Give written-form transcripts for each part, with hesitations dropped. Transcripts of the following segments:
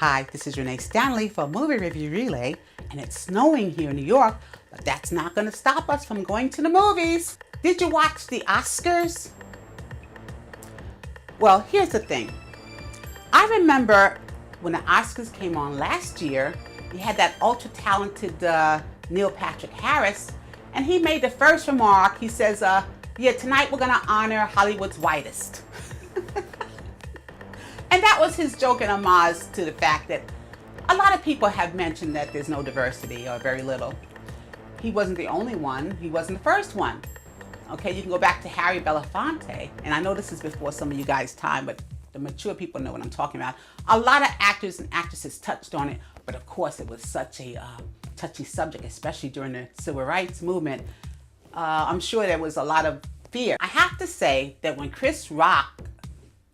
Hi, this is Renee Stanley for Movie Review Relay, and it's snowing here in New York, but that's not going to stop us from going to the movies. Did you watch the Oscars? Well, here's the thing. I remember when the Oscars came on last year, you had that ultra-talented Neil Patrick Harris, and he made the first remark. He says, yeah, tonight we're going to honor Hollywood's whitest. And that was his joke and homage to the fact that a lot of people have mentioned that there's no diversity or very little. He wasn't the only one. He wasn't the first one. Okay, you can go back to Harry Belafonte, and I know this is before some of you guys' time, but the mature people know what I'm talking about. A lot of actors and actresses touched on it, but of course it was such a touchy subject, especially during the civil rights movement. I'm sure there was a lot of fear. I have to say that when Chris Rock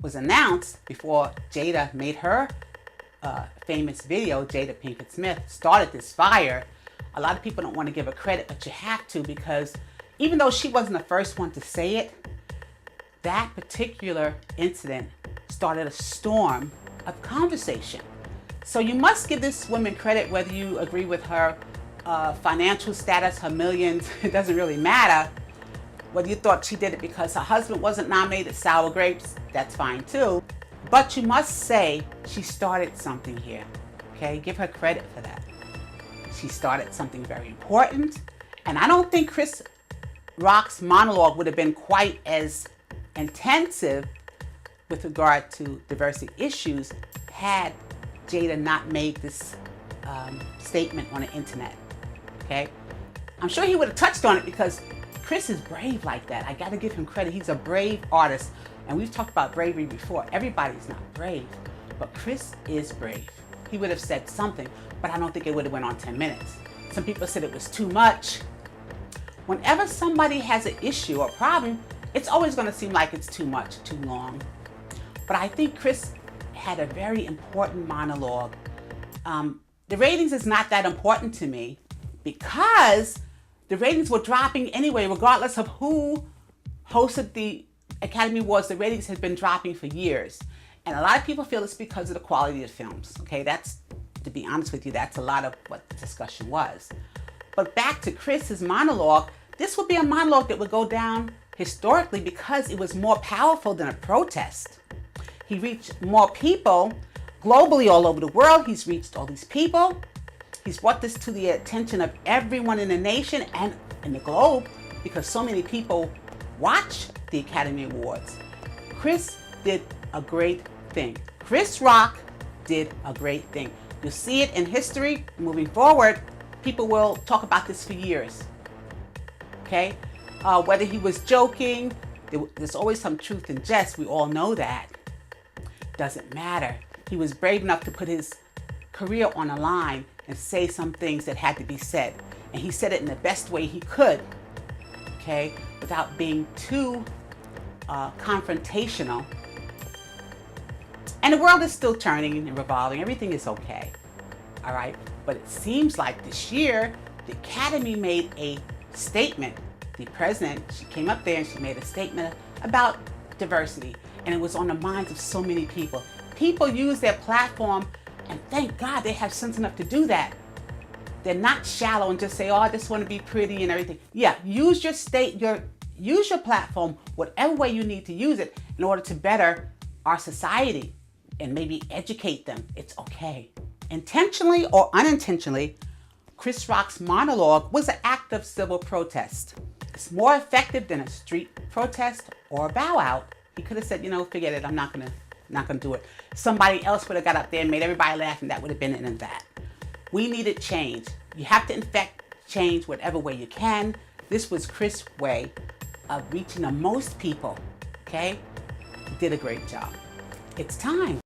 was announced, before Jada made her famous video, Jada Pinkett Smith, started this fire, a lot of people don't want to give her credit, but you have to, because even though she wasn't the first one to say it, that particular incident started a storm of conversation. So you must give this woman credit, whether you agree with her financial status, her millions, it doesn't really matter. Whether you thought she did it because her husband wasn't nominated Sour Grapes, that's fine too. But you must say she started something here, okay? Give her credit for that. She started something very important. And I don't think Chris Rock's monologue would have been quite as intensive with regard to diversity issues had Jada not made this statement on the internet, okay? I'm sure he would have touched on it because Chris is brave like that. I got to give him credit. He's a brave artist. And we've talked about bravery before. Everybody's not brave, but Chris is brave. He would have said something, but I don't think it would have went on 10 minutes. Some people said it was too much. Whenever somebody has an issue or problem, it's always going to seem like it's too much, too long. But I think Chris had a very important monologue. The ratings is not that important to me because the ratings were dropping anyway, regardless of who hosted the Academy Awards. The ratings had been dropping for years. And a lot of people feel it's because of the quality of the films. Okay, that's, to be honest with you, that's a lot of what the discussion was. But back to Chris's monologue, this would be a monologue that would go down historically because it was more powerful than a protest. He reached more people globally all over the world. He's reached all these people. He's brought this to the attention of everyone in the nation and in the globe because so many people watch the Academy Awards. Chris did a great thing. Chris Rock did a great thing. You'll see it in history moving forward. People will talk about this for years. Okay? Whether he was joking, there's always some truth in jest. We all know that. Doesn't matter. He was brave enough to put his career on the line and say some things that had to be said. And he said it in the best way he could, okay, without being too confrontational. And the world is still turning and revolving. Everything is okay, all right? But it seems like this year, the Academy made a statement. The president, she came up there and she made a statement about diversity. And it was on the minds of so many people. People use their platform, and thank God they have sense enough to do that. They're not shallow and just say, oh, I just want to be pretty and everything. Yeah, use your platform, whatever way you need to use it in order to better our society and maybe educate them. It's okay. Intentionally or unintentionally, Chris Rock's monologue was an act of civil protest. It's more effective than a street protest or a bow out. He could have said, you know, forget it, I'm not gonna do it. Somebody else would have got up there and made everybody laugh, and that would have been it and that. We needed change. You have to infect change whatever way you can. This was Chris' way of reaching the most people, okay? He did a great job. It's time.